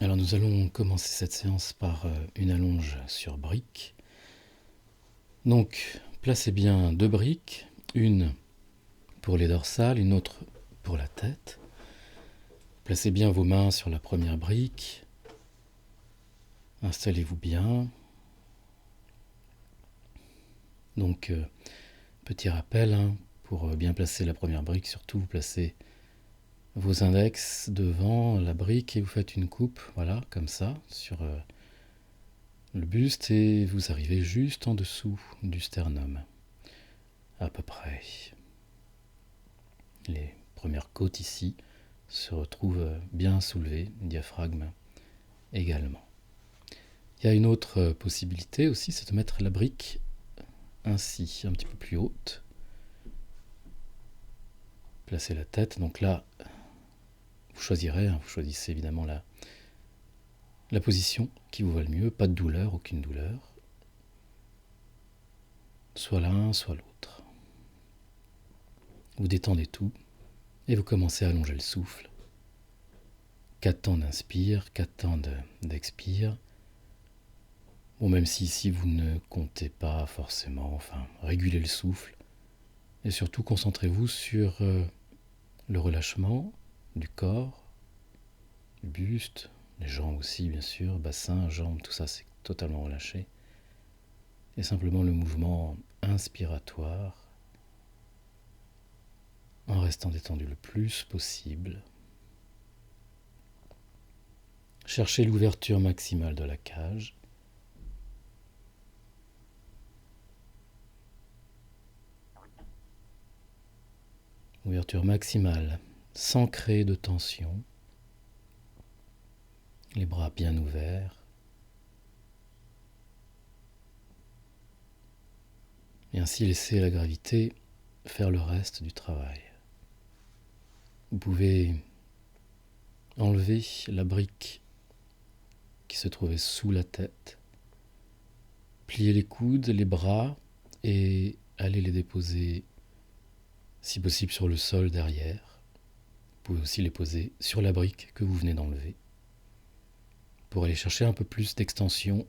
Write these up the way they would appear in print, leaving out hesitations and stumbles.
Alors nous allons commencer cette séance par une allonge sur briques. Donc placez bien deux briques, une pour les dorsales, une autre pour la tête. Placez bien vos mains sur la première brique. Installez-vous bien. Donc petit rappel, pour bien placer la première brique, surtout vous placez vos index devant la brique et vous faites une coupe, voilà, comme ça, sur le buste et vous arrivez juste en dessous du sternum, à peu près. Les premières côtes ici se retrouvent bien soulevées, diaphragme également. Il y a une autre possibilité aussi, c'est de mettre la brique ainsi, un petit peu plus haute. Placer la tête, donc là, vous choisissez évidemment la position qui vous va le mieux, pas de douleur, aucune douleur. Soit l'un, soit l'autre. Vous détendez tout et vous commencez à allonger le souffle. 4 temps d'inspire, 4 temps d'expire. Bon, même si ici vous ne comptez pas forcément, régulez le souffle. Et surtout concentrez-vous sur le relâchement du corps, du buste, les jambes aussi bien sûr, bassin, jambes, tout ça c'est totalement relâché. Et simplement le mouvement inspiratoire en restant détendu le plus possible. Cherchez l'ouverture maximale de la cage. Ouverture maximale, sans créer de tension. Les bras bien ouverts. Et ainsi laisser la gravité faire le reste du travail. Vous pouvez enlever la brique qui se trouvait sous la tête, plier les coudes, les bras et aller les déposer si possible sur le sol derrière. Vous pouvez aussi les poser sur la brique que vous venez d'enlever pour aller chercher un peu plus d'extension.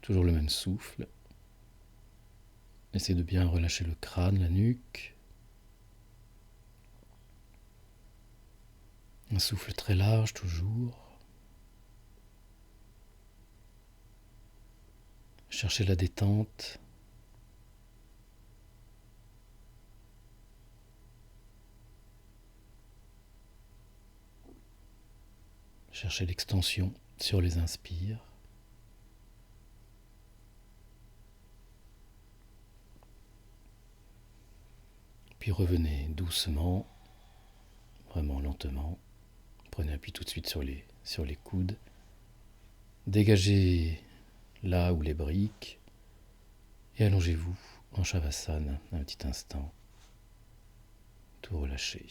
Toujours le même souffle. Essayez de bien relâcher le crâne, la nuque. Un souffle très large toujours. Cherchez la détente. Cherchez l'extension sur les inspires. Puis revenez doucement, vraiment lentement. Prenez appui tout de suite sur les coudes. Dégagez là où les briques et allongez-vous en Shavasana un petit instant. Tout relâché.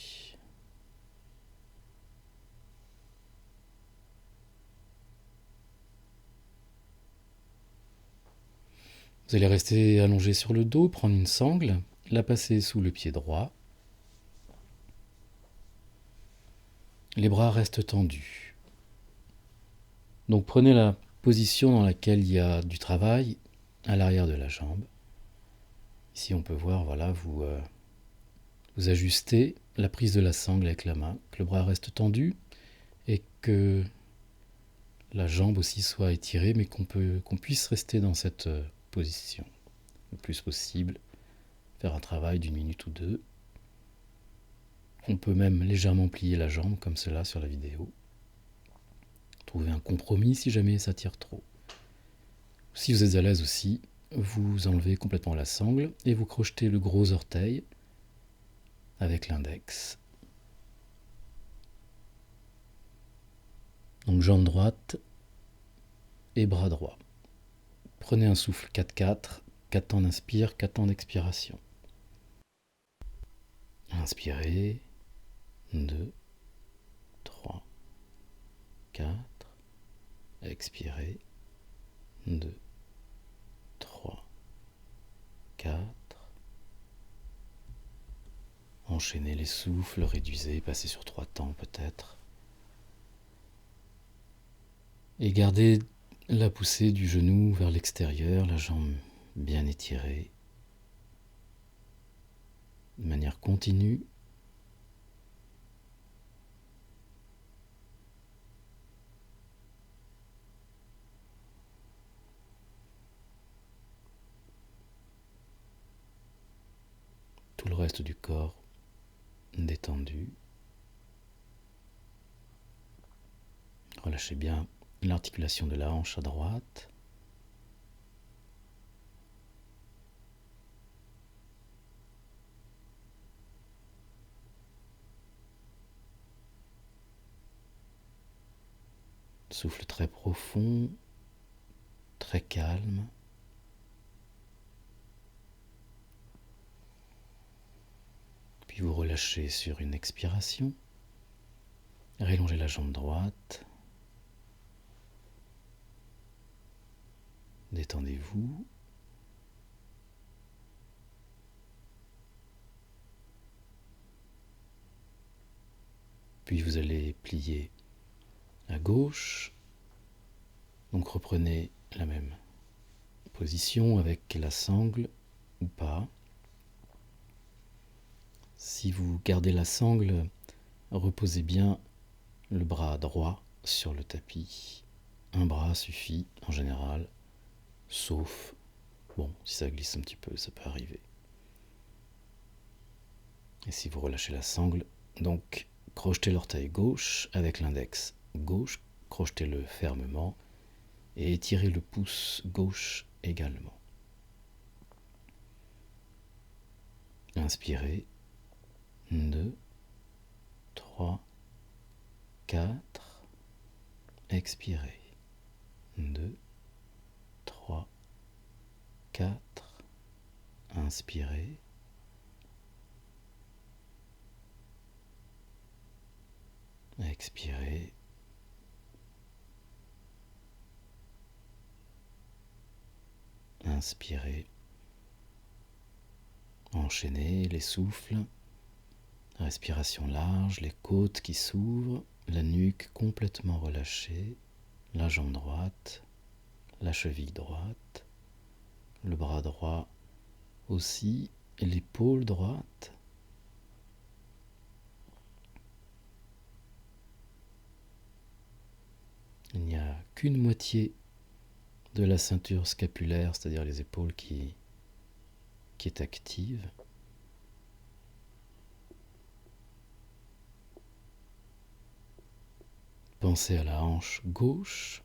Vous allez rester allongé sur le dos, prendre une sangle, la passer sous le pied droit. Les bras restent tendus. Donc prenez la position dans laquelle il y a du travail à l'arrière de la jambe. Ici on peut voir, voilà, vous ajustez la prise de la sangle avec la main, que le bras reste tendu et que la jambe aussi soit étirée, mais qu'on puisse rester dans cette position le plus possible, faire un travail d'une minute ou deux. On peut même légèrement plier la jambe comme cela sur la vidéo. Trouver un compromis si jamais ça tire trop. Si vous êtes à l'aise aussi, vous enlevez complètement la sangle et vous crochetez le gros orteil avec l'index. Donc jambe droite et bras droit. Prenez un souffle 4-4, 4 temps d'inspire, 4 temps d'expiration. Inspirez, 2, 3, 4. Expirez, 2, 3, 4. Enchaînez les souffles, réduisez, passez sur 3 temps peut-être. Et gardez la poussée du genou vers l'extérieur, la jambe bien étirée, de manière continue. Tout le reste du corps détendu. Relâchez bien l'articulation de la hanche à droite. Souffle très profond, très calme. Puis vous relâchez sur une expiration. Rélongez la jambe droite. Détendez-vous. Puis vous allez plier à gauche. Donc reprenez la même position avec la sangle ou pas. Si vous gardez la sangle, reposez bien le bras droit sur le tapis. Un bras suffit en général, sauf, bon, si ça glisse un petit peu, ça peut arriver. Et si vous relâchez la sangle, donc crochetez l'orteil gauche avec l'index gauche, crochetez-le fermement et étirez le pouce gauche également. Inspirez. 2, 3, 4. Expirez. 2, 3, 4. Inspirez. Expirez. Inspirez. Enchaînez les souffles. Respiration large, les côtes qui s'ouvrent, la nuque complètement relâchée, la jambe droite, la cheville droite, le bras droit aussi, l'épaule droite. Il n'y a qu'une moitié de la ceinture scapulaire, c'est-à-dire les épaules qui est active. Pensez à la hanche gauche,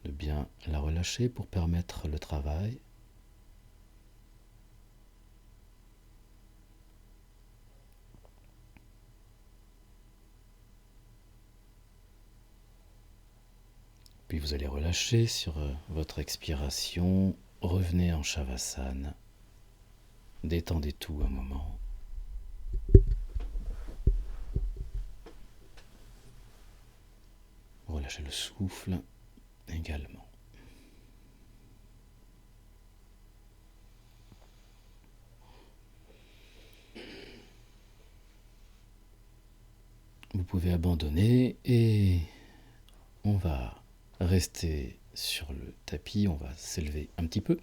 de bien la relâcher pour permettre le travail. Puis vous allez relâcher sur votre expiration. Revenez en Shavasana. Détendez tout un moment. Relâchez le souffle également. Vous pouvez abandonner et on va rester sur le tapis, on va s'élever un petit peu.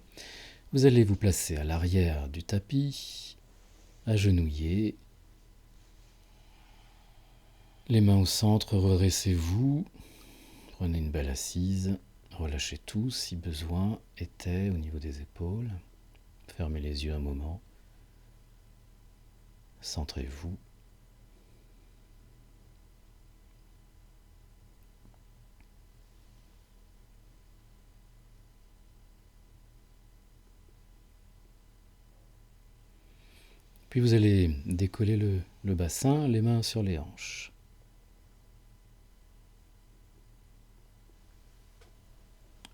Vous allez vous placer à l'arrière du tapis, agenouillé, les mains au centre, redressez-vous, prenez une belle assise, relâchez tout si besoin était au niveau des épaules, fermez les yeux un moment, centrez-vous. Puis vous allez décoller le bassin, les mains sur les hanches.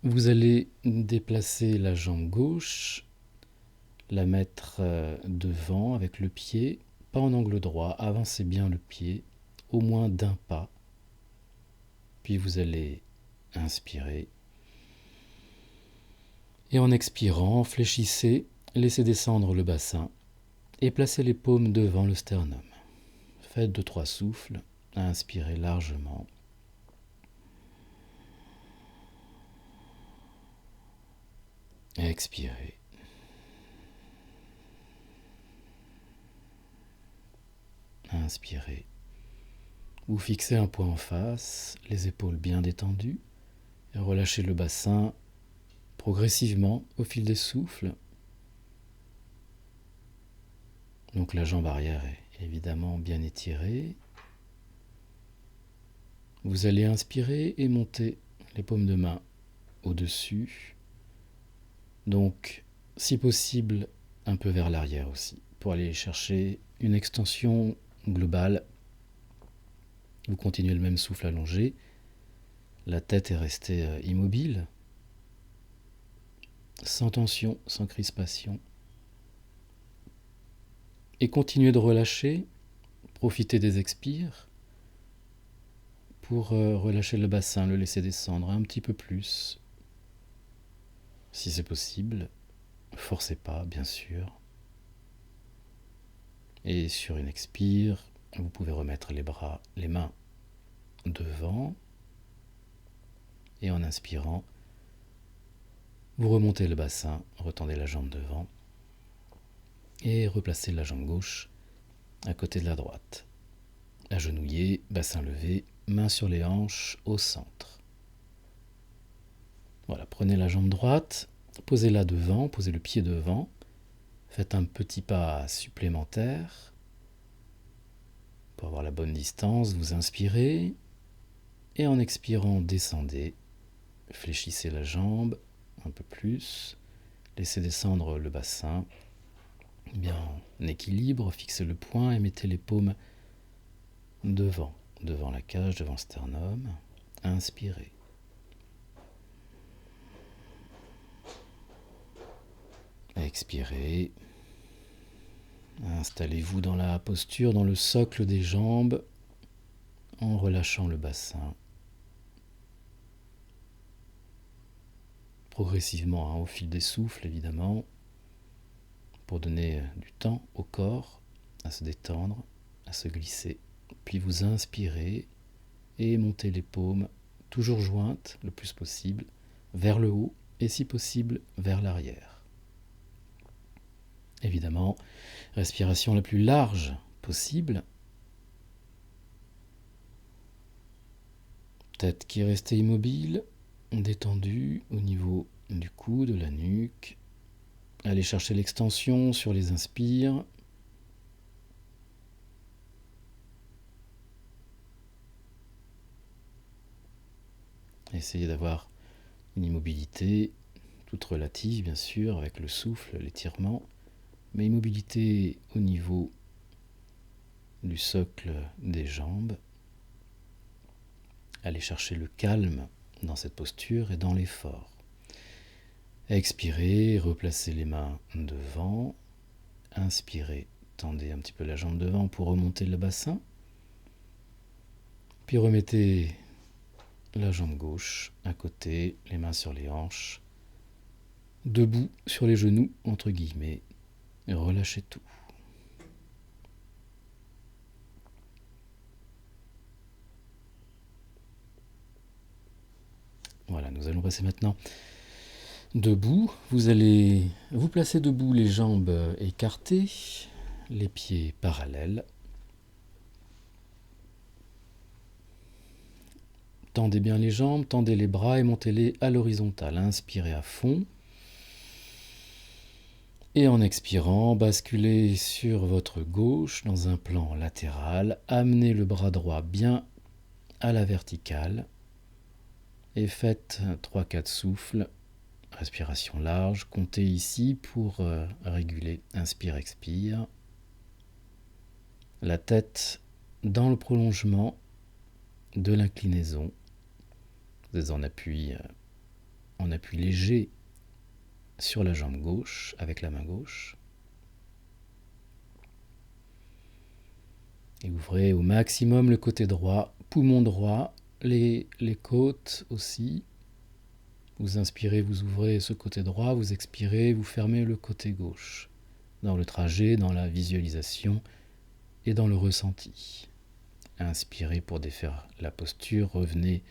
Vous allez déplacer la jambe gauche, la mettre devant avec le pied, pas en angle droit, avancez bien le pied, au moins d'un pas. Puis vous allez inspirer. Et en expirant, fléchissez, laissez descendre le bassin et placez les paumes devant le sternum. Faites 2-3 souffles, inspirez largement. Expirez. Inspirez. Vous fixez un point en face, les épaules bien détendues, et relâchez le bassin progressivement au fil des souffles. Donc la jambe arrière est évidemment bien étirée. Vous allez inspirer et monter les paumes de main au-dessus. Donc, si possible, un peu vers l'arrière aussi, pour aller chercher une extension globale. Vous continuez le même souffle allongé. La tête est restée immobile, sans tension, sans crispation. Et continuez de relâcher. Profitez des expires pour relâcher le bassin, le laisser descendre un petit peu plus. Si c'est possible, forcez pas, bien sûr. Et sur une expire, vous pouvez remettre les mains devant. Et en inspirant, vous remontez le bassin, retendez la jambe devant et replacez la jambe gauche à côté de la droite. Agenouillé, bassin levé, mains sur les hanches au centre. Voilà, prenez la jambe droite, posez-la devant, posez le pied devant, faites un petit pas supplémentaire pour avoir la bonne distance. Vous inspirez et en expirant, descendez. Fléchissez la jambe un peu plus, laissez descendre le bassin, bien en équilibre, fixez le poing et mettez les paumes devant la cage, devant le sternum. Inspirez. Expirez. Installez-vous dans la posture, dans le socle des jambes, en relâchant le bassin. Progressivement, au fil des souffles évidemment, pour donner du temps au corps à se détendre, à se glisser. Puis vous inspirez et montez les paumes, toujours jointes le plus possible, vers le haut et si possible vers l'arrière. Évidemment, respiration la plus large possible. Tête qui est restée immobile, détendue au niveau du cou, de la nuque. Allez chercher l'extension sur les inspires. Essayez d'avoir une immobilité toute relative, bien sûr, avec le souffle, l'étirement, mais immobilité au niveau du socle des jambes. Allez chercher le calme dans cette posture et dans l'effort. Expirez, replacez les mains devant. Inspirez, tendez un petit peu la jambe devant pour remonter le bassin. Puis remettez la jambe gauche à côté, les mains sur les hanches, debout sur les genoux, entre guillemets, et relâchez tout. Voilà, nous allons passer maintenant debout. Vous allez vous placer debout, les jambes écartées, les pieds parallèles. Tendez bien les jambes, tendez les bras et montez-les à l'horizontale. Inspirez à fond. Et en expirant, basculez sur votre gauche dans un plan latéral. Amenez le bras droit bien à la verticale. Et faites 3-4 souffles. Respiration large. Comptez ici pour réguler. Inspire, expire. La tête dans le prolongement de l'inclinaison. Vous êtes en appui léger sur la jambe gauche avec la main gauche. Et ouvrez au maximum le côté droit, poumon droit, les côtes aussi. Vous inspirez, vous ouvrez ce côté droit, vous expirez, vous fermez le côté gauche. Dans le trajet, dans la visualisation et dans le ressenti. Inspirez pour défaire la posture, revenez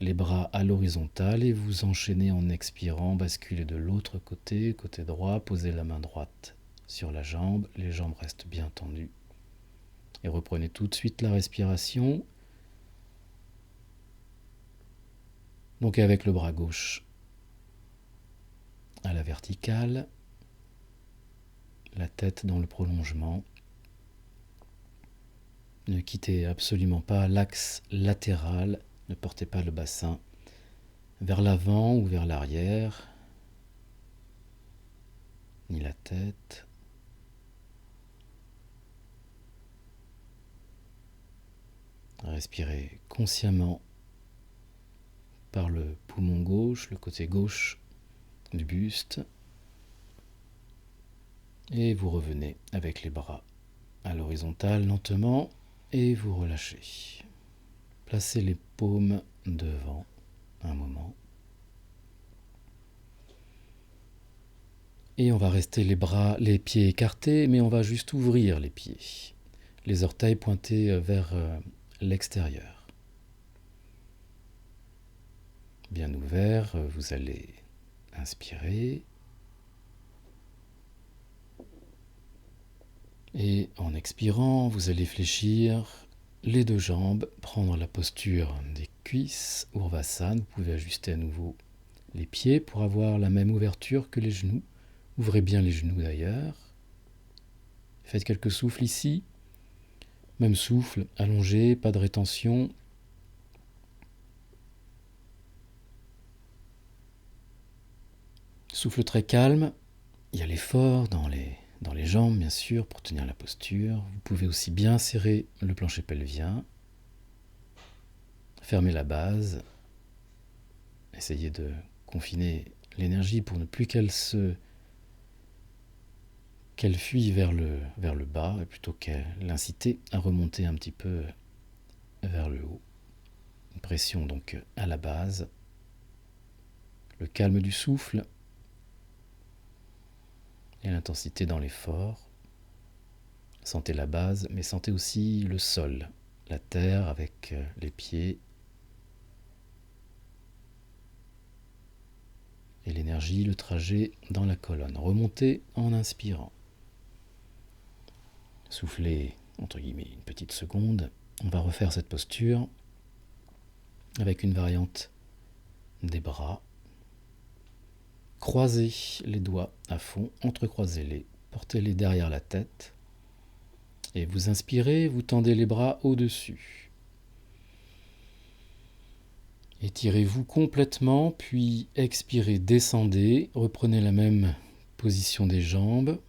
les bras à l'horizontale et vous enchaînez en expirant, basculez de l'autre côté, côté droit, posez la main droite sur la jambe, les jambes restent bien tendues. Et reprenez tout de suite la respiration. Donc avec le bras gauche à la verticale, la tête dans le prolongement. Ne quittez absolument pas l'axe latéral, ne portez pas le bassin vers l'avant ou vers l'arrière, ni la tête. Respirez consciemment par le poumon gauche, le côté gauche du buste. Et vous revenez avec les bras à l'horizontale lentement et vous relâchez. Placez les paumes devant un moment. Et on va rester les pieds écartés, mais on va juste ouvrir les pieds. Les orteils pointés vers l'extérieur. Bien ouvert, vous allez inspirer. Et en expirant, vous allez fléchir les deux jambes, prendre la posture des cuisses, Urvasana. Vous pouvez ajuster à nouveau les pieds pour avoir la même ouverture que les genoux. Ouvrez bien les genoux d'ailleurs. Faites quelques souffles ici. Même souffle, allongé, pas de rétention. Souffle très calme. Il y a l'effort dans les jambes, bien sûr, pour tenir la posture. Vous pouvez aussi bien serrer le plancher pelvien. Fermez la base. Essayez de confiner l'énergie pour ne plus qu'elle fuit vers le bas, et plutôt qu'elle l'inciter à remonter un petit peu vers le haut. Une pression donc à la base. Le calme du souffle et l'intensité dans l'effort. Sentez la base, mais sentez aussi le sol, la terre avec les pieds. Et l'énergie, le trajet dans la colonne. Remontez en inspirant. Soufflez, entre guillemets, une petite seconde. On va refaire cette posture avec une variante des bras. Croisez les doigts à fond, entrecroisez-les, portez-les derrière la tête. Et vous inspirez, vous tendez les bras au-dessus. Étirez-vous complètement, puis expirez, descendez, reprenez la même position des jambes.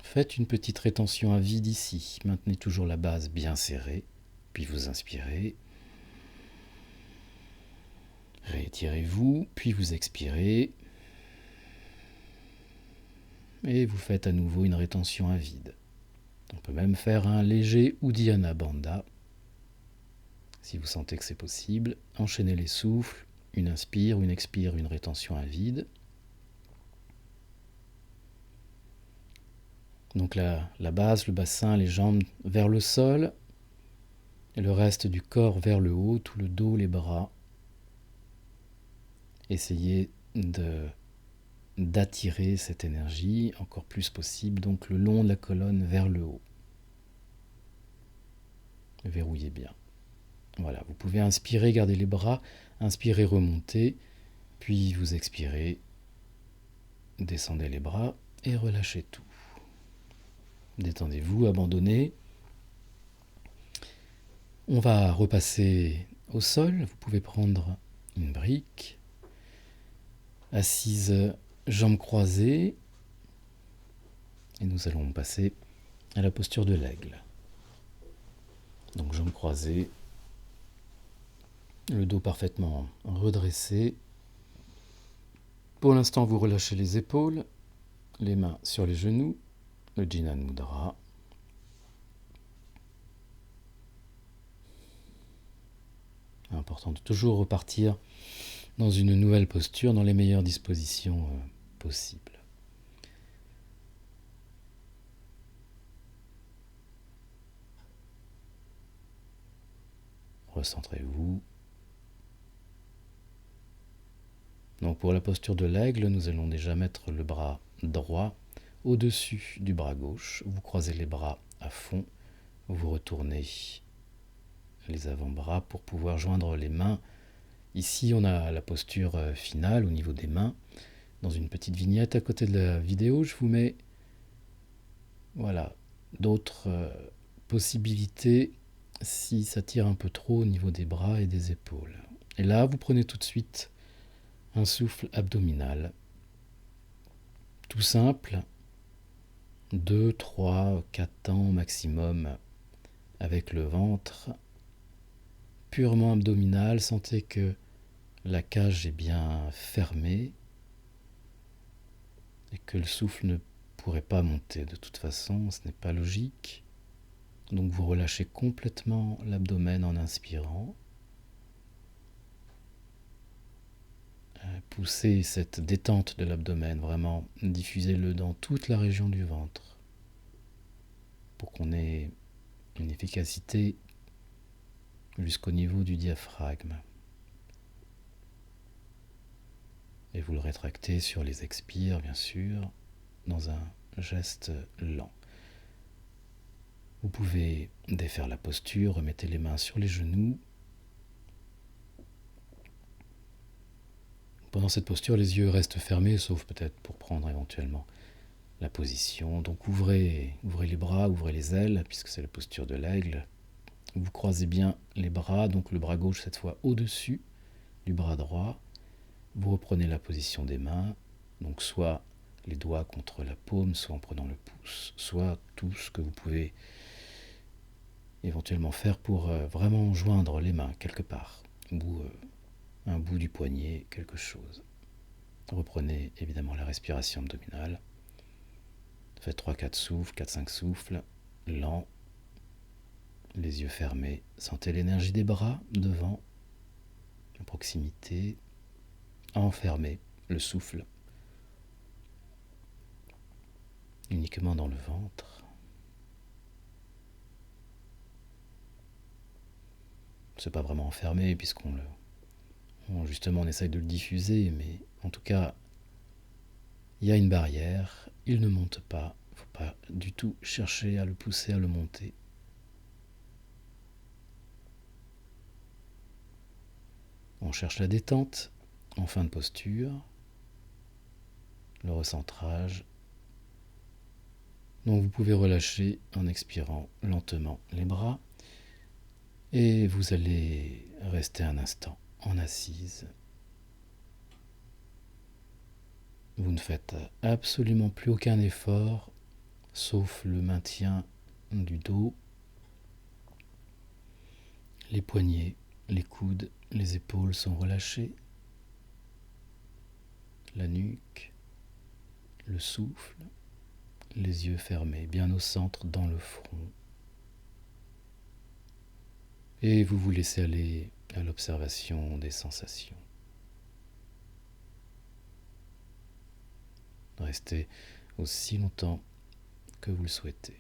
Faites une petite rétention à vide ici. Maintenez toujours la base bien serrée, puis vous inspirez. Réétirez-vous, puis vous expirez. Et vous faites à nouveau une rétention à vide. On peut même faire un léger Uddiyana Bandha. Si vous sentez que c'est possible, enchaînez les souffles, une inspire, une expire, une rétention à vide. Donc la base, le bassin, les jambes vers le sol, et le reste du corps vers le haut, tout le dos, les bras. Essayez d'attirer cette énergie encore plus possible, donc le long de la colonne vers le haut. Verrouillez bien. Voilà, vous pouvez inspirer, garder les bras, inspirez, remontez, puis vous expirez, descendez les bras et relâchez tout. Détendez-vous, abandonnez. On va repasser au sol. Vous pouvez prendre une brique, assise, jambes croisées, et nous allons passer à la posture de l'aigle. Donc jambes croisées, le dos parfaitement redressé. Pour l'instant, vous relâchez les épaules, les mains sur les genoux, le Jinan Mudra. Important de toujours repartir dans une nouvelle posture, dans les meilleures dispositions possibles. Recentrez-vous. Donc pour la posture de l'aigle, nous allons déjà mettre le bras droit au-dessus du bras gauche. Vous croisez les bras à fond, vous retournez les avant-bras pour pouvoir joindre les mains. Ici, on a la posture finale au niveau des mains. Dans une petite vignette à côté de la vidéo, je vous mets voilà, d'autres possibilités si ça tire un peu trop au niveau des bras et des épaules. Et là, vous prenez tout de suite un souffle abdominal. Tout simple, 2, 3, 4 temps maximum avec le ventre purement abdominal. Sentez que la cage est bien fermée et que le souffle ne pourrait pas monter de toute façon, ce n'est pas logique. Donc vous relâchez complètement l'abdomen en inspirant. Poussez cette détente de l'abdomen, vraiment diffusez-le dans toute la région du ventre pour qu'on ait une efficacité jusqu'au niveau du diaphragme. Et vous le rétractez sur les expires, bien sûr, dans un geste lent. Vous pouvez défaire la posture, remettez les mains sur les genoux. Pendant cette posture, les yeux restent fermés, sauf peut-être pour prendre éventuellement la position. Donc ouvrez les bras, ouvrez les ailes, puisque c'est la posture de l'aigle. Vous croisez bien les bras, donc le bras gauche cette fois au-dessus du bras droit. Vous reprenez la position des mains, donc soit les doigts contre la paume, soit en prenant le pouce, soit tout ce que vous pouvez éventuellement faire pour vraiment joindre les mains quelque part, ou un bout du poignet, quelque chose. Reprenez évidemment la respiration abdominale. Faites 3-4 souffles, 4-5 souffles, lents, les yeux fermés. Sentez l'énergie des bras devant, à proximité. Enfermez le souffle uniquement dans le ventre. C'est pas vraiment enfermé justement on essaye de le diffuser, mais en tout cas il y a une barrière, il ne monte pas, il ne faut pas du tout chercher à le pousser à le monter. On cherche la détente en fin de posture, le recentrage. Donc vous pouvez relâcher en expirant lentement les bras et vous allez rester un instant en assise. Vous ne faites absolument plus aucun effort sauf le maintien du dos, les poignets, les coudes, les épaules sont relâchés, la nuque, le souffle, les yeux fermés, bien au centre dans le front. Et vous vous laissez aller à l'observation des sensations. Restez aussi longtemps que vous le souhaitez.